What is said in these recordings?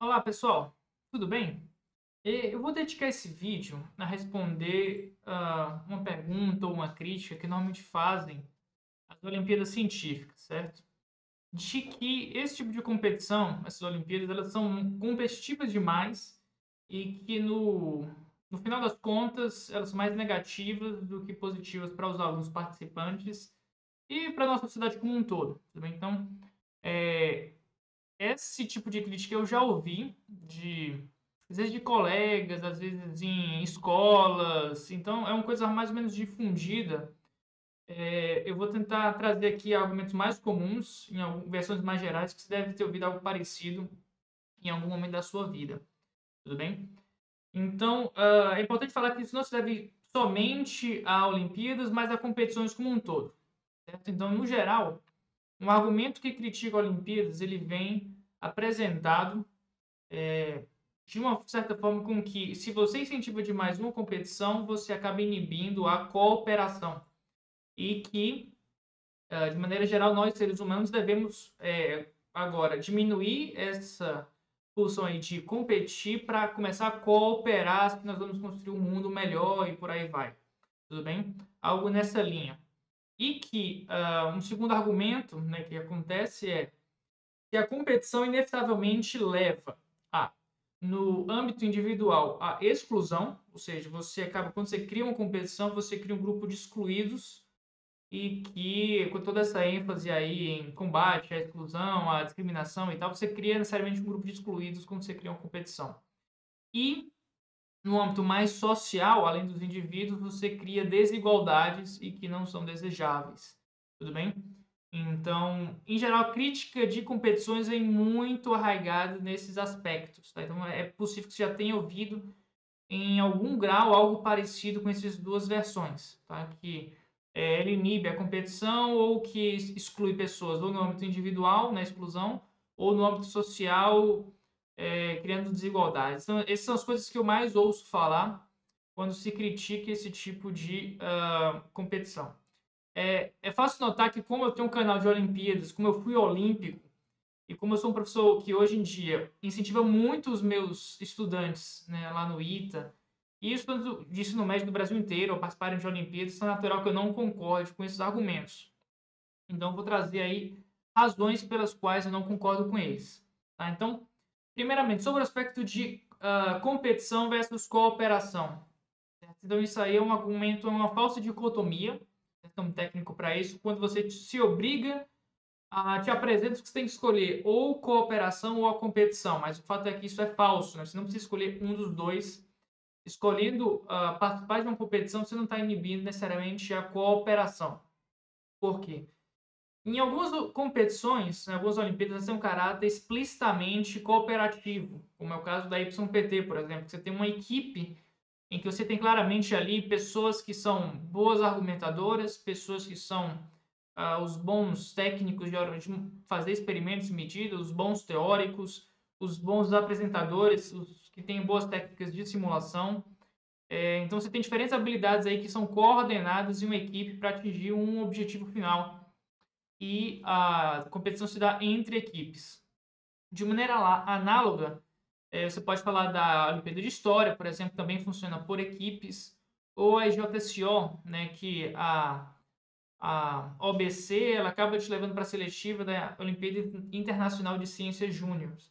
Olá, pessoal, tudo bem? Eu vou dedicar esse vídeo a responder uma pergunta ou uma crítica que normalmente fazem as Olimpíadas Científicas, certo? De que esse tipo de competição, essas Olimpíadas, elas são competitivas demais e que no final das contas elas são mais negativas do que positivas para os alunos participantes e para a nossa sociedade como um todo, tudo bem? Então, é, esse tipo de crítica eu já ouvi às vezes de colegas, às vezes em escolas, então é uma coisa mais ou menos difundida. Eu vou tentar trazer aqui argumentos mais comuns, versões mais gerais, que você deve ter ouvido algo parecido em algum momento da sua vida, tudo bem? Então, é importante falar que isso não se deve somente a Olimpíadas, mas a competições como um todo, certo? Então, no geral, um argumento que critica a Olimpíadas, ele vem apresentado de uma certa forma com que, se você incentiva demais uma competição, você acaba inibindo a cooperação. E que, de maneira geral, nós, seres humanos, devemos agora diminuir essa pulsão aí de competir para começar a cooperar, que nós vamos construir um mundo melhor e por aí vai. Tudo bem? Algo nessa linha. E que um segundo argumento, né, que acontece é que a competição inevitavelmente leva a, no âmbito individual, a exclusão, ou seja, você acaba, quando você cria uma competição, você cria um grupo de excluídos e que, com toda essa ênfase aí em combate à exclusão, à discriminação e tal, você cria necessariamente um grupo de excluídos quando você cria uma competição. E, no âmbito mais social, além dos indivíduos, você cria desigualdades e que não são desejáveis. Tudo bem? Então, em geral, a crítica de competições é muito arraigada nesses aspectos. Tá? Então, é possível que você já tenha ouvido, em algum grau, algo parecido com essas duas versões. Tá? Que ele inibe a competição ou que exclui pessoas, ou no âmbito individual, na exclusão, ou no âmbito social, criando desigualdades. Então, essas são as coisas que eu mais ouço falar quando se critica esse tipo de competição. É fácil notar que, como eu tenho um canal de Olimpíadas, como eu fui olímpico, e como eu sou um professor que hoje em dia incentiva muito os meus estudantes, né, lá no ITA, e estudantes de ensino médio do Brasil inteiro a participarem de Olimpíadas, é natural que eu não concorde com esses argumentos. Então, eu vou trazer aí razões pelas quais eu não concordo com eles. Tá? Então, primeiramente, sobre o aspecto de competição versus cooperação. Certo? Então, isso aí é um argumento, é uma falsa dicotomia, tem um técnico para isso, quando você se obriga a te apresenta que você tem que escolher ou cooperação ou a competição, mas o fato é que isso é falso, né? Você não precisa escolher um dos dois. Escolhendo participar de uma competição, você não está inibindo necessariamente a cooperação. Por quê? Em algumas competições, em algumas Olimpíadas, tem um caráter explicitamente cooperativo, como é o caso da YPT, por exemplo, que você tem uma equipe em que você tem claramente ali pessoas que são boas argumentadoras, pessoas que são os bons técnicos de fazer experimentos e medidas, os bons teóricos, os bons apresentadores, os que têm boas técnicas de simulação. Então você tem diferentes habilidades aí que são coordenadas em uma equipe para atingir um objetivo final. E a competição se dá entre equipes. De maneira análoga, você pode falar da Olimpíada de História, por exemplo, também funciona por equipes, ou a IJCO, né, que a OBC ela acaba te levando para a seletiva da Olimpíada Internacional de Ciências Júniores.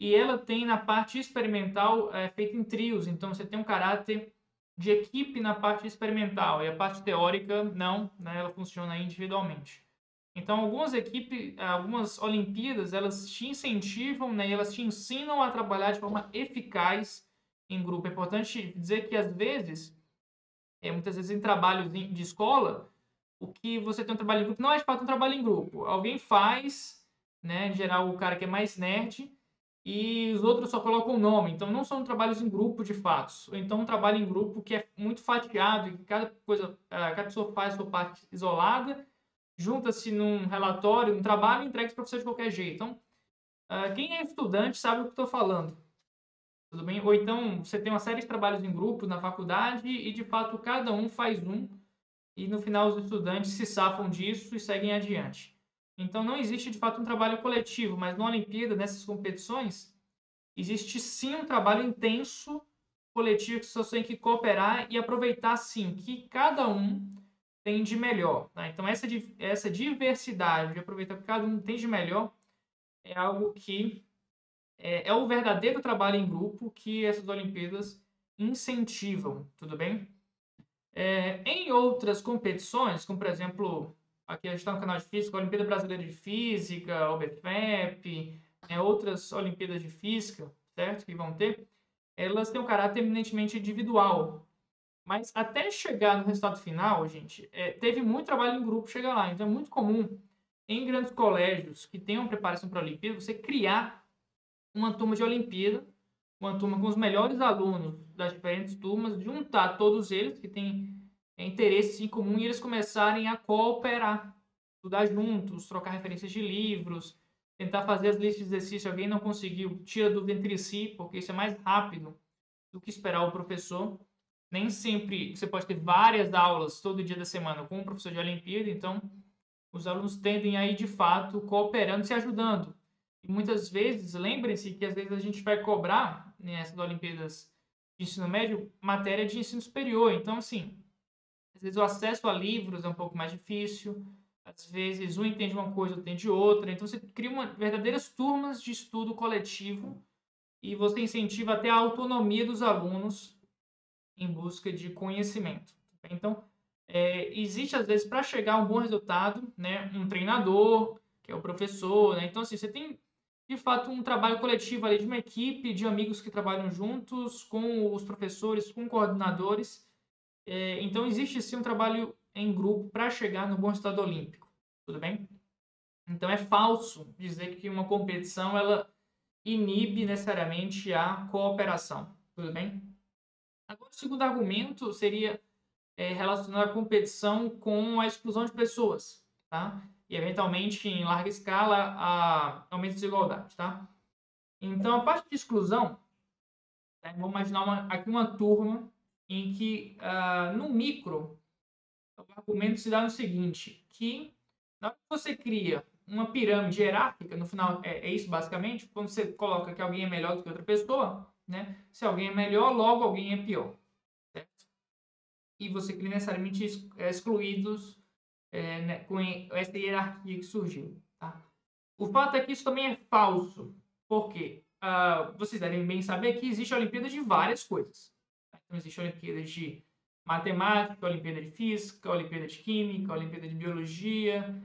E ela tem na parte experimental feita em trios, então você tem um caráter de equipe na parte experimental e a parte teórica não, né, ela funciona individualmente. Então algumas equipes, algumas Olimpíadas, elas te incentivam, né, e elas te ensinam a trabalhar de forma eficaz em grupo. É importante dizer que às vezes, muitas vezes em trabalhos de escola, o que você tem um trabalho em grupo não é de fato um trabalho em grupo. Alguém faz, né? Em geral, o cara que é mais nerd, e os outros só colocam o nome. Então, não são trabalhos em grupo de fato. Ou então, um trabalho em grupo que é muito fatiado e que cada pessoa faz a sua parte isolada, junta-se num relatório, num trabalho e entrega para o professor de qualquer jeito. Então, quem é estudante sabe o que estou falando. Tudo bem? Ou então, você tem uma série de trabalhos em grupo na faculdade e, de fato, cada um faz um e no final os estudantes se safam disso e seguem adiante. Então não existe de fato um trabalho coletivo, mas na Olimpíada, nessas competições, existe sim um trabalho intenso coletivo que vocês têm que cooperar e aproveitar sim que cada um tem de melhor, tá? Então essa diversidade de aproveitar o que cada um tem de melhor é algo que é o verdadeiro trabalho em grupo que essas Olimpíadas incentivam, tudo bem? Em outras competições, como por exemplo, aqui a gente está no canal de Física, a Olimpíada Brasileira de Física, a OBFEP, outras Olimpíadas de Física, certo? Que vão ter, elas têm um caráter eminentemente individual. Mas até chegar no resultado final, gente, teve muito trabalho em grupo chegar lá. Então é muito comum, em grandes colégios que tenham preparação para a Olimpíada, você criar uma turma de Olimpíada, uma turma com os melhores alunos das diferentes turmas, juntar todos eles que têm interesses em comum e eles começarem a cooperar, estudar juntos, trocar referências de livros, tentar fazer as listas de exercício. Alguém não conseguiu, tira dúvida entre si, porque isso é mais rápido do que esperar o professor. Nem sempre você pode ter várias aulas todo dia da semana com um professor de Olimpíada, então os alunos tendem a ir de fato cooperando, se ajudando. E muitas vezes, lembrem-se que às vezes a gente vai cobrar nessas Olimpíadas de ensino médio matéria de ensino superior. Então, assim, às vezes o acesso a livros é um pouco mais difícil, às vezes um entende uma coisa, outro entende outra. Então, você cria verdadeiras turmas de estudo coletivo e você incentiva até a autonomia dos alunos em busca de conhecimento. Então, existe às vezes para chegar a um bom resultado, né, um treinador, que é o professor, né? Então assim, você tem de fato um trabalho coletivo ali de uma equipe de amigos que trabalham juntos com os professores, com coordenadores. Então existe sim um trabalho em grupo para chegar no bom resultado olímpico, tudo bem? Então é falso dizer que uma competição ela inibe necessariamente a cooperação, tudo bem? Agora, o segundo argumento seria relacionado à competição com a exclusão de pessoas, tá? E, eventualmente, em larga escala, a aumento de desigualdade, tá? Então, a parte de exclusão, tá? Vamos imaginar aqui uma turma em que, no micro, o argumento se dá no seguinte, que na hora que você cria uma pirâmide hierárquica, no final é isso basicamente, quando você coloca que alguém é melhor do que outra pessoa, né? Se alguém é melhor, logo alguém é pior, certo? E você cria necessariamente excluídos né, com essa hierarquia que surgiu. Tá? O fato é que isso também é falso, porque vocês devem bem saber que existe a Olimpíada de várias coisas. Tá? Então, existe a Olimpíada de Matemática, a Olimpíada de Física, a Olimpíada de Química, a Olimpíada de Biologia,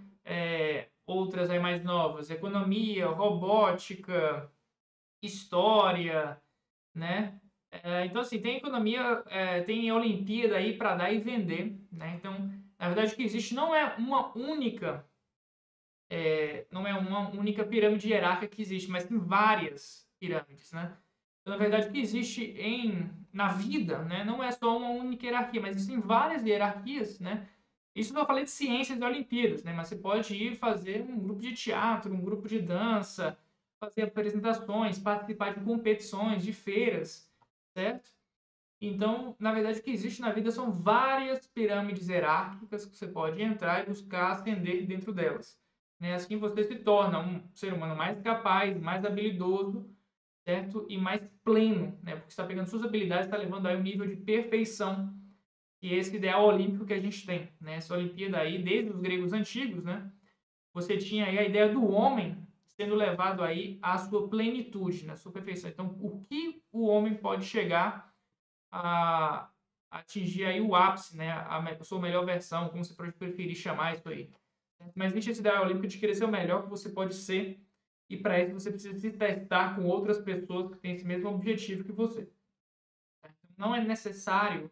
outras aí mais novas, Economia, Robótica, História, né? Então, assim, tem economia, tem Olimpíada aí para dar e vender, né? Então, na verdade, o que existe não é uma única pirâmide hierárquica que existe, mas tem várias pirâmides, né? Então, na verdade, o que existe na vida, né, não é só uma única hierarquia, mas existem várias hierarquias, né? Isso não eu falei de ciências e Olimpíadas, né? Mas você pode ir fazer um grupo de teatro, um grupo de dança, fazer apresentações, participar de competições, de feiras, certo? Então, na verdade, o que existe na vida são várias pirâmides hierárquicas que você pode entrar e buscar ascender dentro delas. Né? Assim você se torna um ser humano mais capaz, mais habilidoso, certo? E mais pleno, né? Porque você está pegando suas habilidades e está levando aí um nível de perfeição, que é esse ideal olímpico que a gente tem. Né? Essa Olimpíada aí, desde os gregos antigos, né? Você tinha aí a ideia do homem sendo levado aí à sua plenitude, na sua perfeição. Então, o que o homem pode chegar a atingir aí o ápice, né? A sua melhor versão, como você pode preferir chamar isso aí. Mas existe esse ideal olímpico de querer ser o melhor que você pode ser, e para isso você precisa se testar com outras pessoas que têm esse mesmo objetivo que você. Não é necessário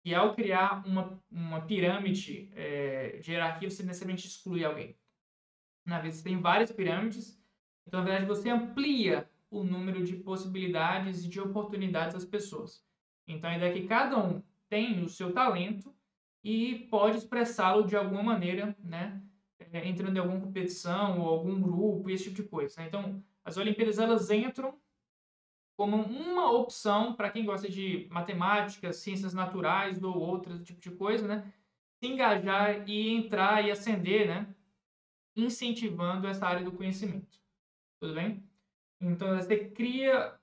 que ao criar uma pirâmide de hierarquia você necessariamente exclui alguém. Na verdade, você tem várias pirâmides, então na verdade você amplia o número de possibilidades e de oportunidades das pessoas. Então a ideia é que cada um tem o seu talento e pode expressá-lo de alguma maneira, né? Entrando em alguma competição ou algum grupo, esse tipo de coisa. Né? Então, as Olimpíadas elas entram como uma opção para quem gosta de matemática, ciências naturais ou outro tipo de coisa, né? Se engajar e entrar e ascender, né? Incentivando essa área do conhecimento. Tudo bem? Então, você cria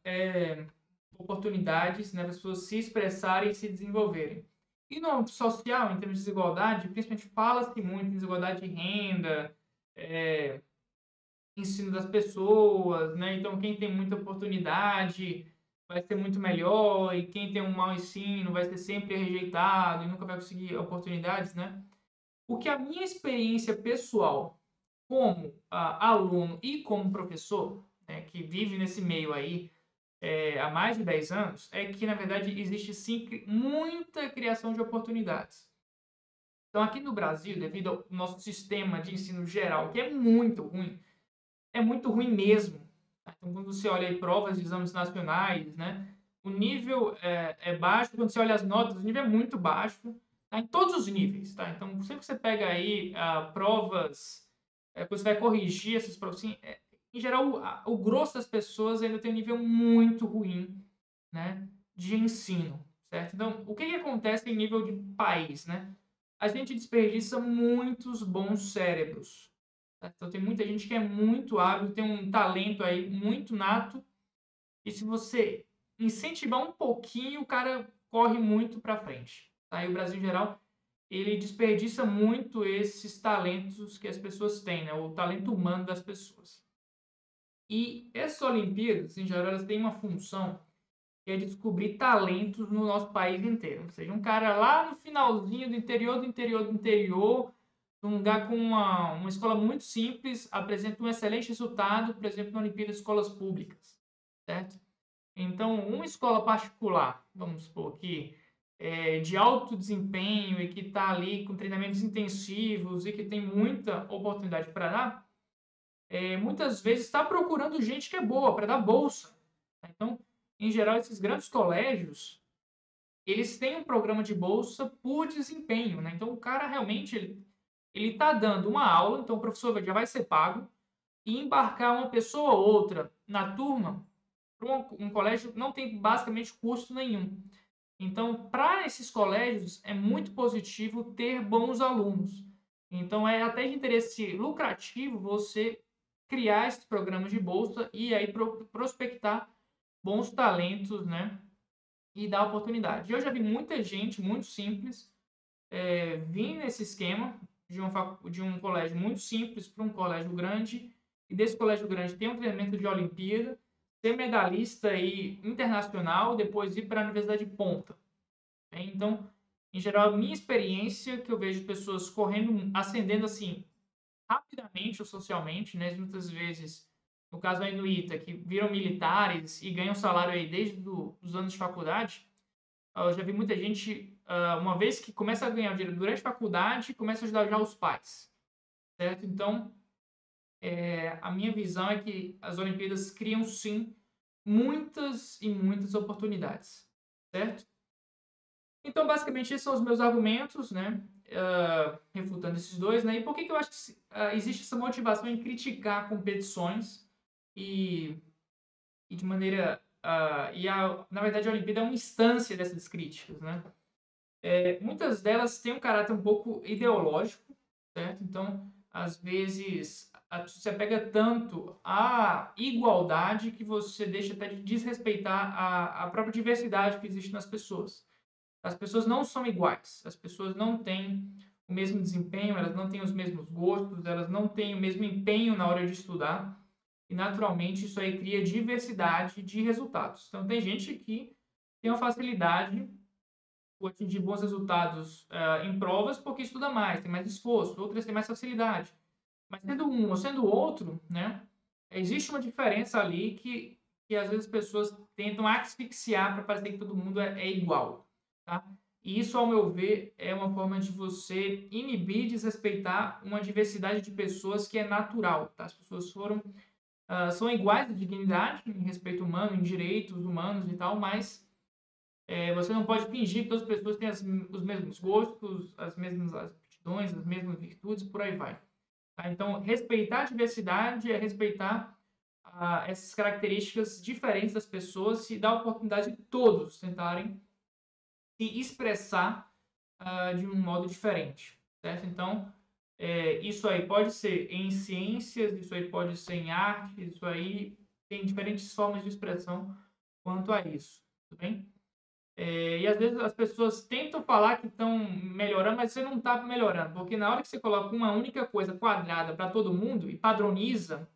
oportunidades, né, para as pessoas se expressarem e se desenvolverem. E no âmbito social, em termos de desigualdade, principalmente fala-se muito em desigualdade de renda, eh, ensino das pessoas, né? Então, quem tem muita oportunidade vai ser muito melhor, e quem tem um mau ensino vai ser sempre rejeitado e nunca vai conseguir oportunidades, né? O que a minha experiência pessoal como aluno e como professor, né, que vive nesse meio aí há mais de 10 anos, é que, na verdade, existe sim muita criação de oportunidades. Então, aqui no Brasil, devido ao nosso sistema de ensino geral, que é muito ruim mesmo. Tá? Então, quando você olha aí provas de exames nacionais, né, o nível é baixo, quando você olha as notas, o nível é muito baixo, tá? Em todos os níveis. Tá? Então, sempre que você pega aí provas, quando você vai corrigir essas provas, assim, em geral, o grosso das pessoas ainda tem um nível muito ruim, né, de ensino. Certo? Então, o que, que acontece em nível de país? Né? A gente desperdiça muitos bons cérebros. Tá? Então tem muita gente que é muito hábil, tem um talento aí muito nato, e se você incentivar um pouquinho, o cara corre muito para frente. Tá? E o Brasil em geral, ele desperdiça muito esses talentos que as pessoas têm, né? O talento humano das pessoas. E essas Olimpíadas, em geral, elas têm uma função que é descobrir talentos no nosso país inteiro. Ou seja, um cara lá no finalzinho do interior do interior do interior, num lugar com uma escola muito simples, apresenta um excelente resultado, por exemplo, na Olimpíada de Escolas Públicas, certo? Então, uma escola particular, vamos supor que de alto desempenho e que está ali com treinamentos intensivos e que tem muita oportunidade para dar, muitas vezes está procurando gente que é boa para dar bolsa. Tá? Então, em geral, esses grandes colégios, eles têm um programa de bolsa por desempenho, né? Então, o cara realmente ele está dando uma aula, então o professor já vai ser pago, e embarcar uma pessoa ou outra na turma para um colégio não tem basicamente custo nenhum. Então, para esses colégios, é muito positivo ter bons alunos. Então, é até de interesse lucrativo você criar esses programas de bolsa e aí prospectar bons talentos, né? E dar oportunidade. Eu já vi muita gente muito simples vir nesse esquema de um colégio muito simples para um colégio grande, e desse colégio grande ter um treinamento de Olimpíada, ser medalhista aí internacional, depois ir para a Universidade de Ponta. Né? Então, em geral, a minha experiência que eu vejo pessoas correndo, ascendendo assim, rapidamente ou socialmente, né? Muitas vezes, no caso aí no ITA, que viram militares e ganham salário aí desde os anos de faculdade, eu já vi muita gente, uma vez que começa a ganhar dinheiro durante a faculdade, começa a ajudar já os pais, certo? Então, a minha visão é que as Olimpíadas criam, sim, muitas e muitas oportunidades, certo? Então, basicamente, esses são os meus argumentos, né? Refutando esses dois, né? E por que, que eu acho que existe essa motivação em criticar competições e, e de maneira... na verdade, a Olimpíada é uma instância dessas críticas, né? Muitas delas têm um caráter um pouco ideológico, certo? Então, às vezes, você pega tanto a igualdade que você deixa até de desrespeitar a própria diversidade que existe nas pessoas. As pessoas não são iguais, as pessoas não têm o mesmo desempenho, elas não têm os mesmos gostos, elas não têm o mesmo empenho na hora de estudar, e naturalmente isso aí cria diversidade de resultados. Então, tem gente que tem uma facilidade por atingir bons resultados em provas porque estuda mais, tem mais esforço, outras têm mais facilidade. Mas sendo um ou sendo outro, né, existe uma diferença ali que às vezes as pessoas tentam asfixiar para parecer que todo mundo é igual. Tá? E isso, ao meu ver, é uma forma de você inibir e desrespeitar uma diversidade de pessoas que é natural. Tá? As pessoas são iguais de dignidade, em respeito humano, em direitos humanos e tal, mas você não pode fingir que todas as pessoas têm os mesmos gostos, as mesmas aptidões, as mesmas virtudes, por aí vai. Tá? Então, respeitar a diversidade é respeitar essas características diferentes das pessoas e dar a oportunidade de todos tentarem se expressar de um modo diferente. Certo? Então, isso aí pode ser em ciências, isso aí pode ser em arte, isso aí tem diferentes formas de expressão quanto a isso, tudo bem? E às vezes as pessoas tentam falar que estão melhorando, mas você não está melhorando, porque na hora que você coloca uma única coisa quadrada para todo mundo e padroniza,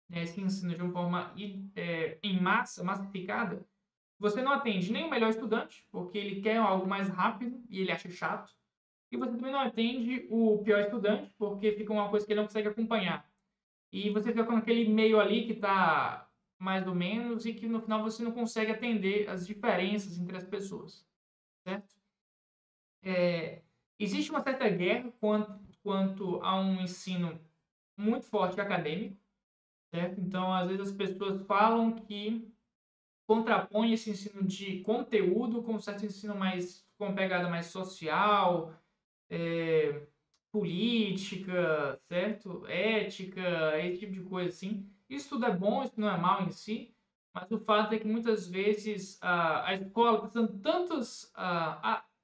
né, esse ensino de uma forma em massa, massificada, você não atende nem o melhor estudante, porque ele quer algo mais rápido e ele acha chato, e você também não atende o pior estudante, porque fica uma coisa que ele não consegue acompanhar. E você fica com aquele meio ali que está mais ou menos e que no final você não consegue atender as diferenças entre as pessoas, certo? Existe uma certa guerra quanto a um ensino muito forte acadêmico, certo? Então, às vezes as pessoas falam que contrapõe esse ensino de conteúdo com um certo ensino mais com uma pegada mais social, eh, política, certo? Ética, esse tipo de coisa assim. Isso tudo é bom, isso não é mal em si, mas o fato é que muitas vezes a escola está dando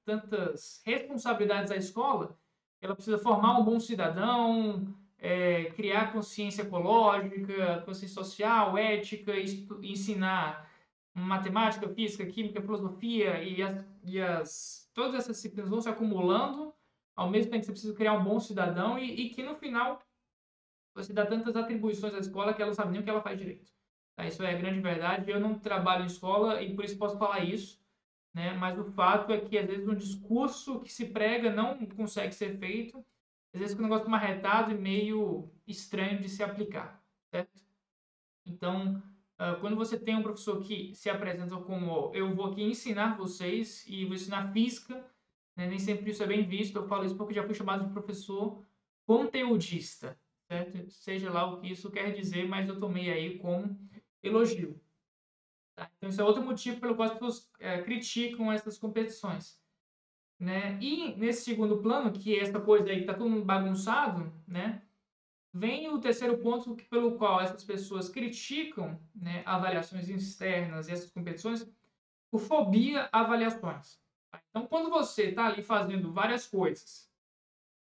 tantas responsabilidades à escola, que ela precisa formar um bom cidadão, criar consciência ecológica, consciência social, ética, ensinar matemática, física, química, filosofia todas essas disciplinas vão se acumulando ao mesmo tempo que você precisa criar um bom cidadão e que no final você dá tantas atribuições à escola que ela não sabe nem o que ela faz direito. Tá? Isso é a grande verdade. Eu não trabalho em escola e por isso posso falar isso, né? Mas o fato é que às vezes um discurso que se prega não consegue ser feito, às vezes com um negócio marretado e meio estranho de se aplicar, certo? Então, quando você tem um professor que se apresenta como eu vou aqui ensinar vocês e vou ensinar física, né, nem sempre isso é bem visto, eu falo isso porque já fui chamado de professor conteudista, certo? Seja lá o que isso quer dizer, mas eu tomei aí como elogio. Tá? Então, isso é outro motivo pelo qual as pessoas criticam essas competições. Né? E nesse segundo plano, que é essa coisa aí que está todo mundo bagunçado, né? Vem o terceiro ponto pelo qual essas pessoas criticam, né, avaliações externas e essas competições, por fobia a avaliações. Então, quando você está ali fazendo várias coisas,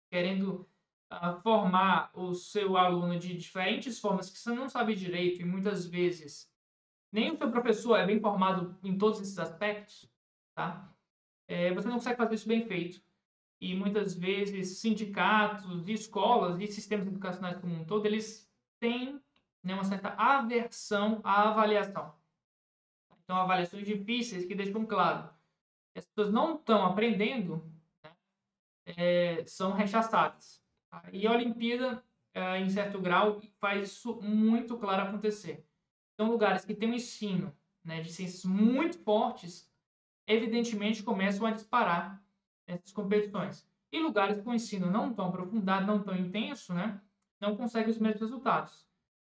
querendo formar o seu aluno de diferentes formas que você não sabe direito e muitas vezes nem o seu professor é bem formado em todos esses aspectos, tá? Você não consegue fazer isso bem feito. E muitas vezes sindicatos, escolas e sistemas educacionais como um todo, eles têm, né, uma certa aversão à avaliação. Então, avaliações difíceis que deixam claro que as pessoas não estão aprendendo, são rechaçadas. Tá? E a Olimpíada, em certo grau, faz isso muito claro acontecer. Então, lugares que têm um ensino, né, de ciências muito fortes, evidentemente começam a disparar essas competições. E lugares com ensino não tão aprofundado, não tão intenso, né, não conseguem os mesmos resultados.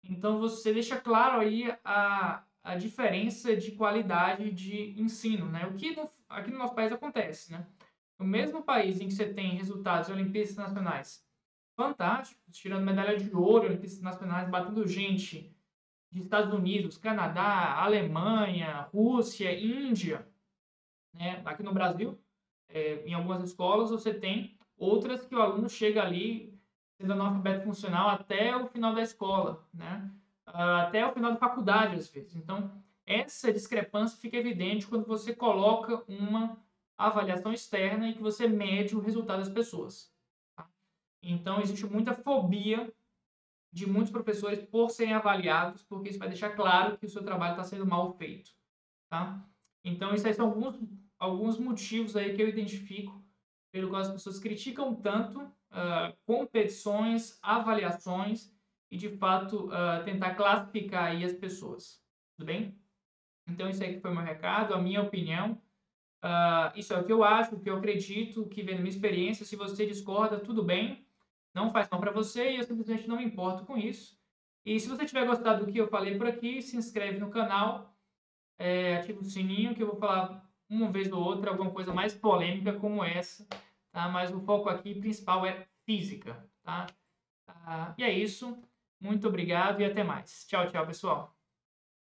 Então, você deixa claro aí a diferença de qualidade de ensino, né? O que aqui no nosso país acontece, né? No mesmo país em que você tem resultados em Olimpíadas Nacionais fantásticos, tirando medalha de ouro em Olimpíadas Nacionais, batendo gente de Estados Unidos, Canadá, Alemanha, Rússia, Índia, né? Aqui no Brasil, em algumas escolas você tem outras que o aluno chega ali sendo analfabeto funcional até o final da escola, né? Até o final da faculdade, às vezes. Então, essa discrepância fica evidente quando você coloca uma avaliação externa e que você mede o resultado das pessoas. Tá? Então, existe muita fobia de muitos professores por serem avaliados, porque isso vai deixar claro que o seu trabalho está sendo mal feito. Tá? Então, isso aí são alguns motivos aí que eu identifico pelo qual as pessoas criticam tanto competições, avaliações e, de fato, tentar classificar aí as pessoas. Tudo bem? Então, isso aí que foi o meu recado, a minha opinião. Isso é o que eu acho, o que eu acredito, o que vem da minha experiência. Se você discorda, tudo bem. Não faz mal para você e eu simplesmente não me importo com isso. E se você tiver gostado do que eu falei por aqui, se inscreve no canal, ativa o sininho que eu vou falar uma vez ou outra alguma coisa mais polêmica como essa, tá? Mas o foco aqui principal é física, tá? E é isso. Muito obrigado e até mais. Tchau, tchau, pessoal.